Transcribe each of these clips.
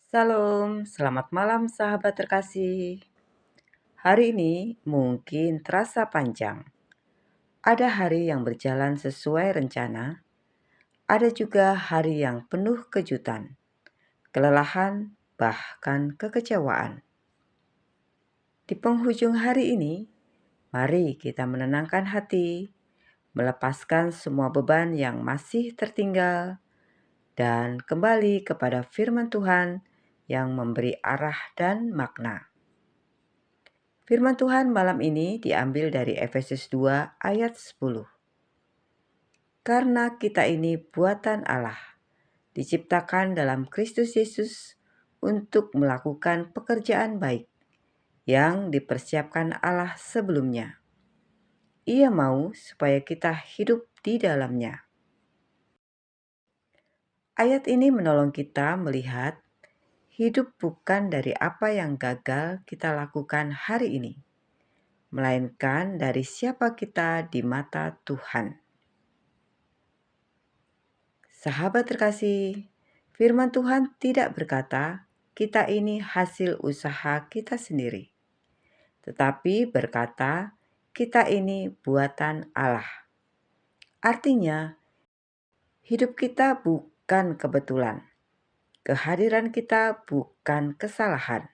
Salam, selamat malam sahabat terkasih. Hari ini mungkin terasa panjang. Ada hari yang berjalan sesuai rencana, ada juga hari yang penuh kejutan, kelelahan, bahkan kekecewaan. Di penghujung hari ini, mari kita menenangkan hati, melepaskan semua beban yang masih tertinggal, dan kembali kepada firman Tuhan yang memberi arah dan makna. Firman Tuhan malam ini diambil dari Efesus 2 ayat 10. Karena kita ini buatan Allah, diciptakan dalam Kristus Yesus untuk melakukan pekerjaan baik yang dipersiapkan Allah sebelumnya. Ia mau supaya kita hidup di dalamnya. Ayat ini menolong kita melihat hidup bukan dari apa yang gagal kita lakukan hari ini, melainkan dari siapa kita di mata Tuhan. Sahabat terkasih, firman Tuhan tidak berkata kita ini hasil usaha kita sendiri, tetapi berkata kita ini buatan Allah. Artinya, hidup kita bukan kebetulan, kehadiran kita bukan kesalahan,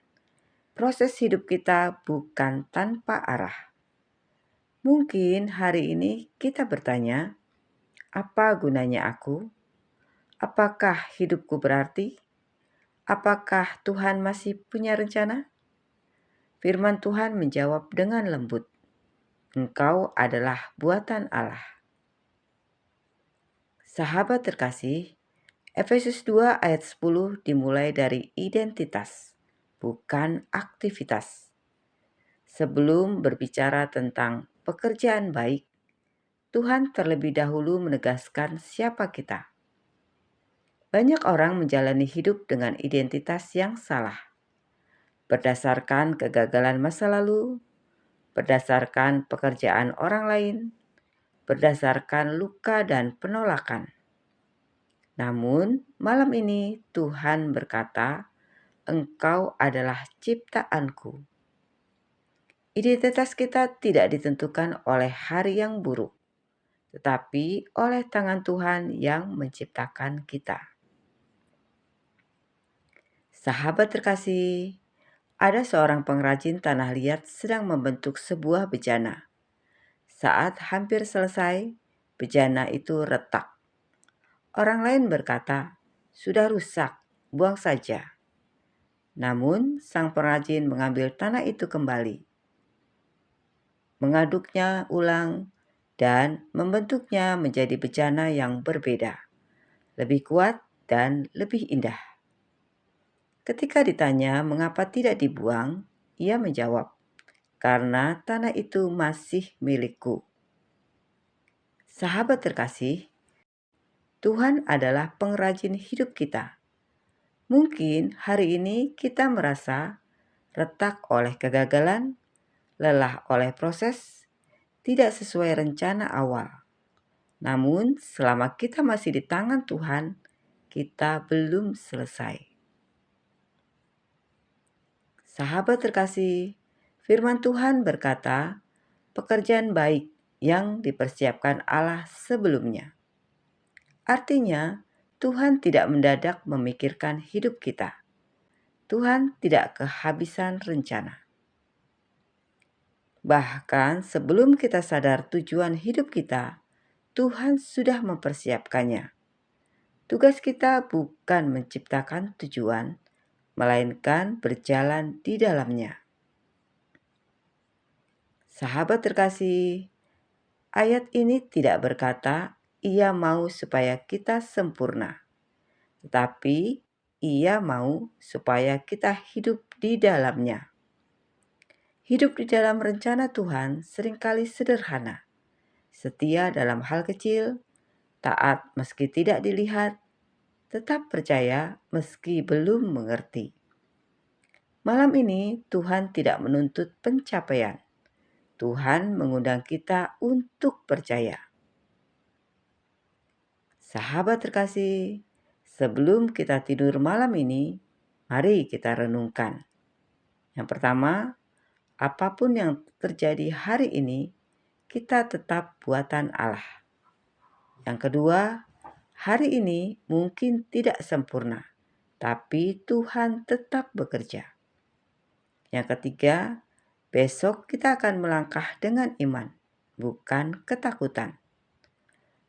proses hidup kita bukan tanpa arah. Mungkin hari ini kita bertanya, apa gunanya aku? Apakah hidupku berarti? Apakah Tuhan masih punya rencana? Firman Tuhan menjawab dengan lembut, engkau adalah buatan Allah. Sahabat terkasih, Efesus 2 ayat 10 dimulai dari identitas, bukan aktivitas. Sebelum berbicara tentang pekerjaan baik, Tuhan terlebih dahulu menegaskan siapa kita. Banyak orang menjalani hidup dengan identitas yang salah, berdasarkan kegagalan masa lalu, berdasarkan pekerjaan orang lain, berdasarkan luka dan penolakan. Namun, malam ini Tuhan berkata, engkau adalah ciptaanku. Identitas kita tidak ditentukan oleh hari yang buruk, tetapi oleh tangan Tuhan yang menciptakan kita. Sahabat terkasih, ada seorang pengrajin tanah liat sedang membentuk sebuah bejana. Saat hampir selesai, bejana itu retak. Orang lain berkata, sudah rusak, buang saja. Namun, sang pengrajin mengambil tanah itu kembali, mengaduknya ulang, dan membentuknya menjadi bejana yang berbeda, lebih kuat dan lebih indah. Ketika ditanya mengapa tidak dibuang, ia menjawab, karena tanah itu masih milikku. Sahabat terkasih, Tuhan adalah pengrajin hidup kita. Mungkin hari ini kita merasa retak oleh kegagalan, lelah oleh proses, tidak sesuai rencana awal. Namun, selama kita masih di tangan Tuhan, kita belum selesai. Sahabat terkasih, firman Tuhan berkata, pekerjaan baik yang dipersiapkan Allah sebelumnya. Artinya, Tuhan tidak mendadak memikirkan hidup kita. Tuhan tidak kehabisan rencana. Bahkan sebelum kita sadar tujuan hidup kita, Tuhan sudah mempersiapkannya. Tugas kita bukan menciptakan tujuan, melainkan berjalan di dalamnya. Sahabat terkasih, ayat ini tidak berkata ia mau supaya kita sempurna, tetapi ia mau supaya kita hidup di dalamnya. Hidup di dalam rencana Tuhan seringkali sederhana, setia dalam hal kecil, taat meski tidak dilihat, tetap percaya meski belum mengerti. Malam ini Tuhan tidak menuntut pencapaian. Tuhan mengundang kita untuk percaya. Sahabat terkasih, sebelum kita tidur malam ini, Mari kita renungkan. Yang pertama, apapun yang terjadi hari ini, kita tetap buatan Allah. Yang kedua, hari ini mungkin tidak sempurna, tapi Tuhan tetap bekerja. Yang ketiga, besok kita akan melangkah dengan iman, bukan ketakutan.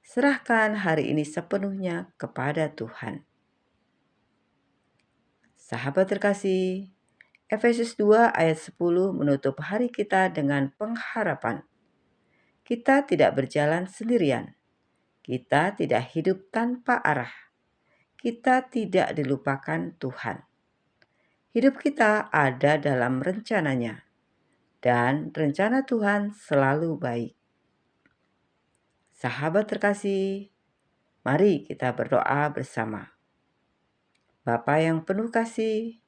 Serahkan hari ini sepenuhnya kepada Tuhan. Sahabat terkasih, Efesus 2 ayat 10 menutup hari kita dengan pengharapan. Kita tidak berjalan sendirian. Kita tidak hidup tanpa arah. Kita tidak dilupakan Tuhan. Hidup kita ada dalam rencananya, dan rencana Tuhan selalu baik. Sahabat terkasih, mari kita berdoa bersama. Bapa yang penuh kasih,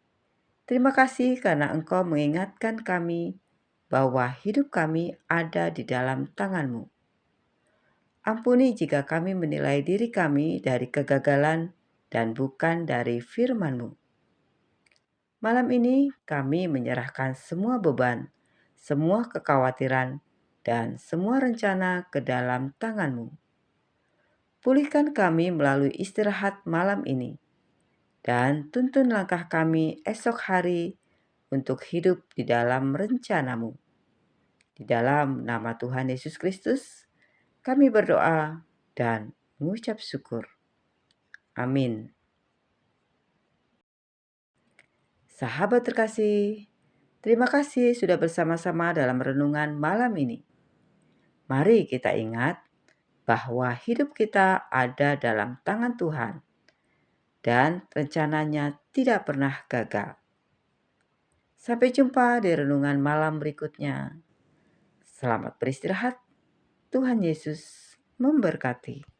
terima kasih karena Engkau mengingatkan kami bahwa hidup kami ada di dalam tangan-Mu. Ampuni jika kami menilai diri kami dari kegagalan dan bukan dari firman-Mu. Malam ini kami menyerahkan semua beban, semua kekhawatiran, dan semua rencana ke dalam tangan-Mu. Pulihkan kami melalui istirahat malam ini, dan tuntun langkah kami esok hari untuk hidup di dalam rencana-Mu. Di dalam nama Tuhan Yesus Kristus, kami berdoa dan mengucap syukur. Amin. Sahabat terkasih, terima kasih sudah bersama-sama dalam renungan malam ini. Mari kita ingat bahwa hidup kita ada dalam tangan Tuhan dan rencananya tidak pernah gagal. Sampai jumpa di renungan malam berikutnya. Selamat beristirahat. Tuhan Yesus memberkati.